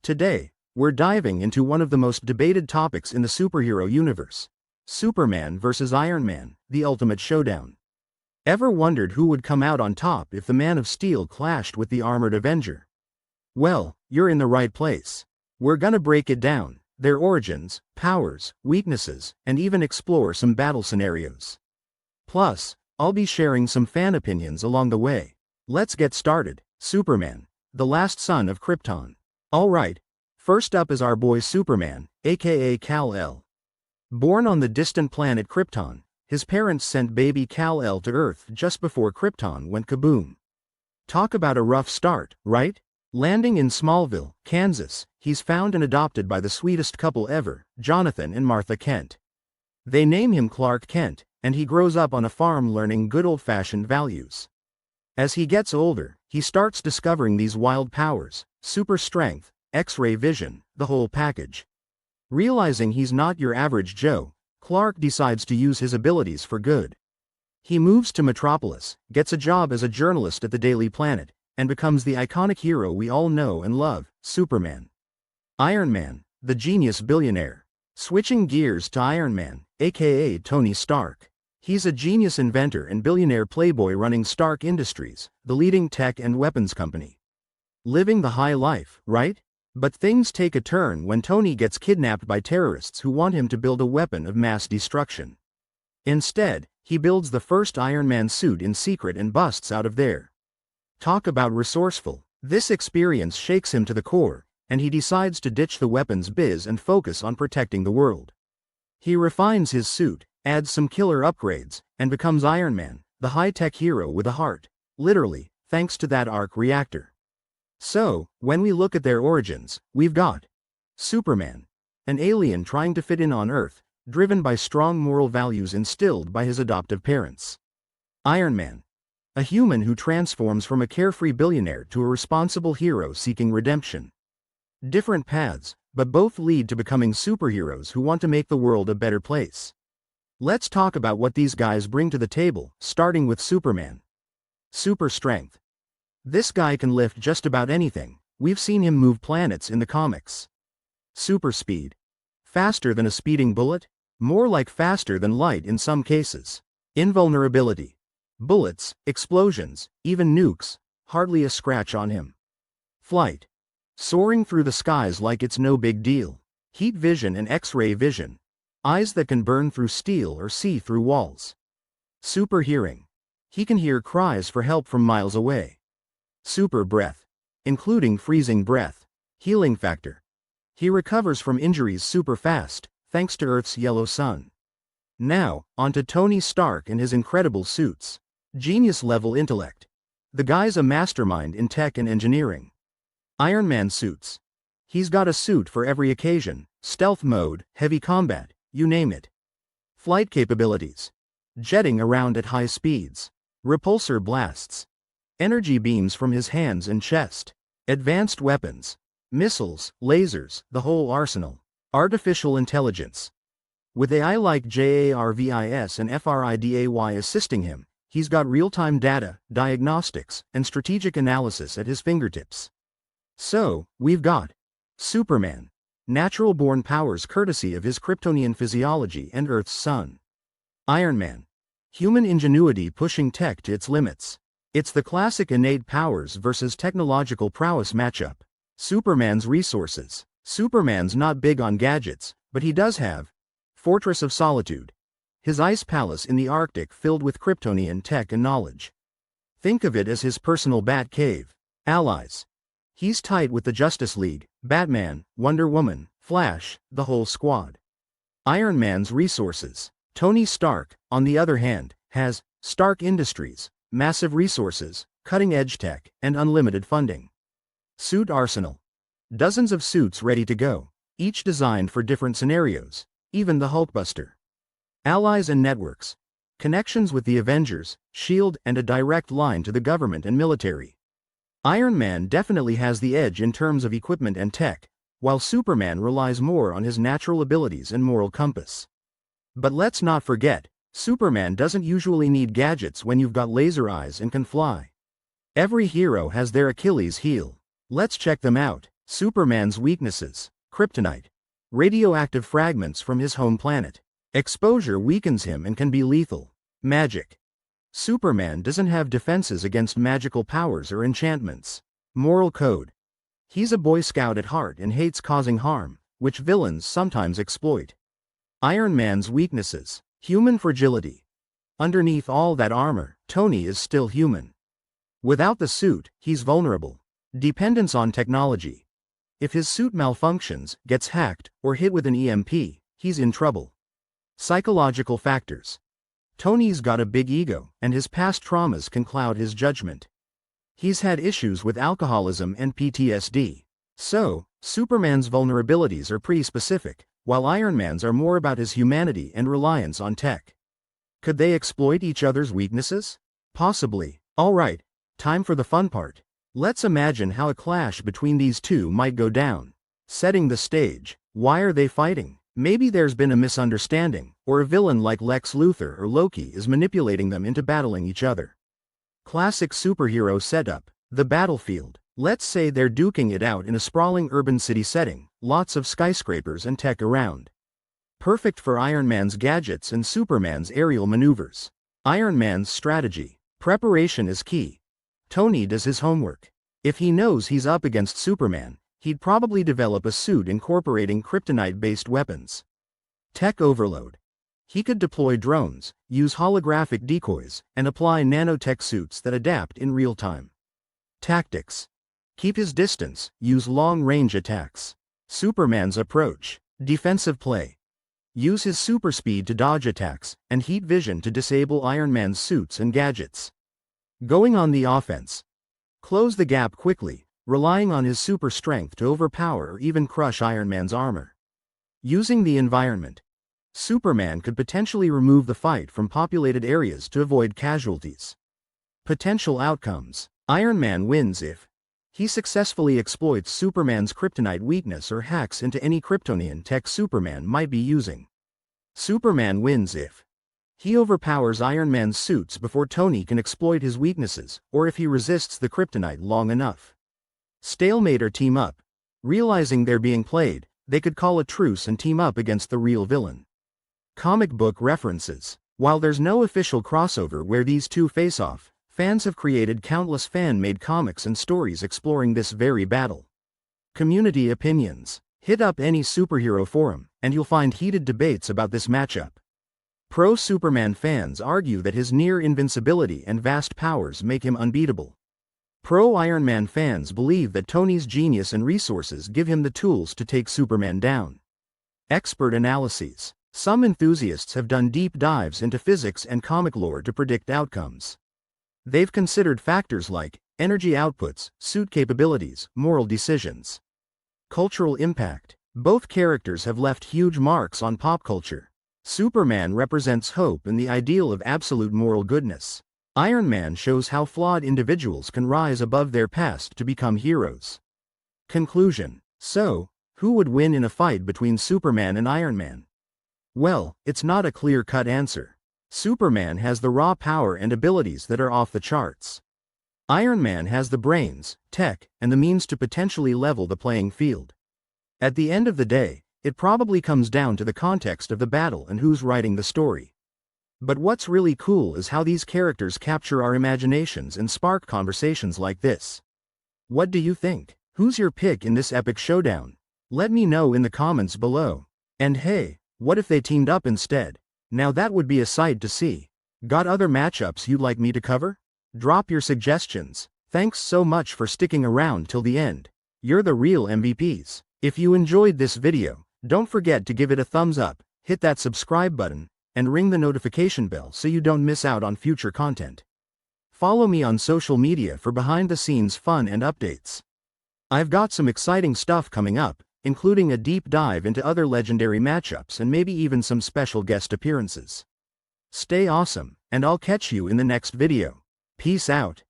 Today, we're diving into one of the most debated topics in the superhero universe: Superman versus Iron Man, the ultimate showdown. Ever wondered who would come out on top if the Man of Steel clashed with the armored Avenger? Well, you're in the right place. We're gonna break it down, their origins, powers, weaknesses, and even explore some battle scenarios. Plus, I'll be sharing some fan opinions along the way. Let's get started. Superman, the last son of Krypton. Alright, first up is our boy Superman, aka Kal-El. Born on the distant planet Krypton, his parents sent baby Kal-El to Earth just before Krypton went kaboom. Talk about a rough start, right? Landing in Smallville, Kansas, he's found and adopted by the sweetest couple ever, Jonathan and Martha Kent. They name him Clark Kent, and he grows up on a farm learning good old-fashioned values. As he gets older, he starts discovering these wild powers: super strength, X-ray vision, the whole package. Realizing he's not your average Joe, Clark decides to use his abilities for good. He moves to Metropolis, gets a job as a journalist at the Daily Planet, and becomes the iconic hero we all know and love, Superman. Iron Man, the genius billionaire. Switching gears to Iron Man, aka Tony Stark. He's a genius inventor and billionaire playboy running Stark Industries, the leading tech and weapons company. Living the high life, right? But things take a turn when Tony gets kidnapped by terrorists who want him to build a weapon of mass destruction. Instead, he builds the first Iron Man suit in secret and busts out of there. Talk about resourceful. This experience shakes him to the core, and he decides to ditch the weapons biz and focus on protecting the world. He refines his suit, adds some killer upgrades, and becomes Iron Man, the high-tech hero with a heart. Literally, thanks to that arc reactor. So, when we look at their origins, we've got Superman, an alien trying to fit in on Earth, driven by strong moral values instilled by his adoptive parents. Iron Man, a human who transforms from a carefree billionaire to a responsible hero seeking redemption. Different paths, but both lead to becoming superheroes who want to make the world a better place. Let's talk about what these guys bring to the table, starting with Superman. Super strength. This guy can lift just about anything. We've seen him move planets in the comics. Super speed. Faster than a speeding bullet? More like faster than light in some cases. Invulnerability. Bullets, explosions, even nukes, hardly a scratch on him. Flight. Soaring through the skies like it's no big deal. Heat vision and X-ray vision. Eyes that can burn through steel or see through walls. Super hearing. He can hear cries for help from miles away. Super breath. Including freezing breath. Healing factor. He recovers from injuries super fast, thanks to Earth's yellow sun. Now, onto Tony Stark and his incredible suits. Genius-level intellect. The guy's a mastermind in tech and engineering. Iron Man suits. He's got a suit for every occasion: stealth mode, heavy combat, you name it. Flight capabilities. Jetting around at high speeds. Repulsor blasts. Energy beams from his hands and chest. Advanced weapons. Missiles, lasers, the whole arsenal. Artificial intelligence. With AI like JARVIS and FRIDAY assisting him, he's got real-time data, diagnostics, and strategic analysis at his fingertips. So, we've got Superman. Natural-born powers courtesy of his Kryptonian physiology and Earth's sun. Iron Man. Human ingenuity pushing tech to its limits. It's the classic innate powers versus technological prowess matchup. Superman's resources. Superman's not big on gadgets, but he does have Fortress of Solitude. His ice palace in the Arctic filled with Kryptonian tech and knowledge. Think of it as his personal bat cave. Allies. He's tight with the Justice League, Batman, Wonder Woman, Flash, the whole squad. Iron Man's resources. Tony Stark, on the other hand, has Stark Industries, massive resources, cutting-edge tech, and unlimited funding. Suit arsenal. Dozens of suits ready to go, each designed for different scenarios, even the Hulkbuster. Allies and networks. Connections with the Avengers, S.H.I.E.L.D., and a direct line to the government and military. Iron Man definitely has the edge in terms of equipment and tech, while Superman relies more on his natural abilities and moral compass. But let's not forget, Superman doesn't usually need gadgets when you've got laser eyes and can fly. Every hero has their Achilles heel. Let's check them out. Superman's weaknesses: kryptonite. Radioactive fragments from his home planet. Exposure weakens him and can be lethal. Magic. Superman doesn't have defenses against magical powers or enchantments. Moral code. He's a Boy Scout at heart and hates causing harm, which villains sometimes exploit. Iron Man's weaknesses: human fragility. Underneath all that armor, Tony is still human. Without the suit, he's vulnerable. Dependence on technology. If his suit malfunctions, gets hacked, or hit with an EMP, he's in trouble. Psychological factors. Tony's got a big ego, and his past traumas can cloud his judgment. He's had issues with alcoholism and PTSD. So, Superman's vulnerabilities are pretty specific, while Iron Man's are more about his humanity and reliance on tech. Could they exploit each other's weaknesses? Possibly. Alright, time for the fun part. Let's imagine how a clash between these two might go down. Setting the stage. Why are they fighting? Maybe there's been a misunderstanding, or a villain like Lex Luthor or Loki is manipulating them into battling each other. Classic superhero setup. The battlefield. Let's say they're duking it out in a sprawling urban city setting, lots of skyscrapers and tech around. Perfect for Iron Man's gadgets and Superman's aerial maneuvers. Iron Man's strategy. Preparation is key. Tony does his homework. If he knows he's up against Superman, he'd probably develop a suit incorporating kryptonite-based weapons. Tech overload. He could deploy drones, use holographic decoys, and apply nanotech suits that adapt in real time. Tactics. Keep his distance, use long-range attacks. Superman's approach. Defensive play. Use his super speed to dodge attacks, and heat vision to disable Iron Man's suits and gadgets. Going on the offense. Close the gap quickly, relying on his super strength to overpower or even crush Iron Man's armor. Using the environment. Superman could potentially remove the fight from populated areas to avoid casualties. Potential outcomes. Iron Man wins if he successfully exploits Superman's kryptonite weakness or hacks into any Kryptonian tech Superman might be using. Superman wins if he overpowers Iron Man's suits before Tony can exploit his weaknesses, or if he resists the kryptonite long enough. Stalemate or team up. Realizing they're being played, they could call a truce and team up against the real villain. Comic book references. While there's no official crossover where these two face off, fans have created countless fan-made comics and stories exploring this very battle. Community opinions. Hit up any superhero forum, and you'll find heated debates about this matchup. Pro-Superman fans argue that his near invincibility and vast powers make him unbeatable. Pro-Iron Man fans believe that Tony's genius and resources give him the tools to take Superman down. Expert analyses. Some enthusiasts have done deep dives into physics and comic lore to predict outcomes. They've considered factors like energy outputs, suit capabilities, moral decisions. Cultural impact. Both characters have left huge marks on pop culture. Superman represents hope and the ideal of absolute moral goodness. Iron Man shows how flawed individuals can rise above their past to become heroes. Conclusion. So, who would win in a fight between Superman and Iron Man? Well, it's not a clear-cut answer. Superman has the raw power and abilities that are off the charts. Iron Man has the brains, tech, and the means to potentially level the playing field. At the end of the day, it probably comes down to the context of the battle and who's writing the story. But what's really cool is how these characters capture our imaginations and spark conversations like this. What do you think? Who's your pick in this epic showdown? Let me know in the comments below. And hey, what if they teamed up instead? Now that would be a sight to see. Got other matchups you'd like me to cover? Drop your suggestions. Thanks so much for sticking around till the end. You're the real MVPs. If you enjoyed this video, don't forget to give it a thumbs up, hit that subscribe button, and ring the notification bell so you don't miss out on future content. Follow me on social media for behind-the-scenes fun and updates. I've got some exciting stuff coming up, including a deep dive into other legendary matchups and maybe even some special guest appearances. Stay awesome, and I'll catch you in the next video. Peace out.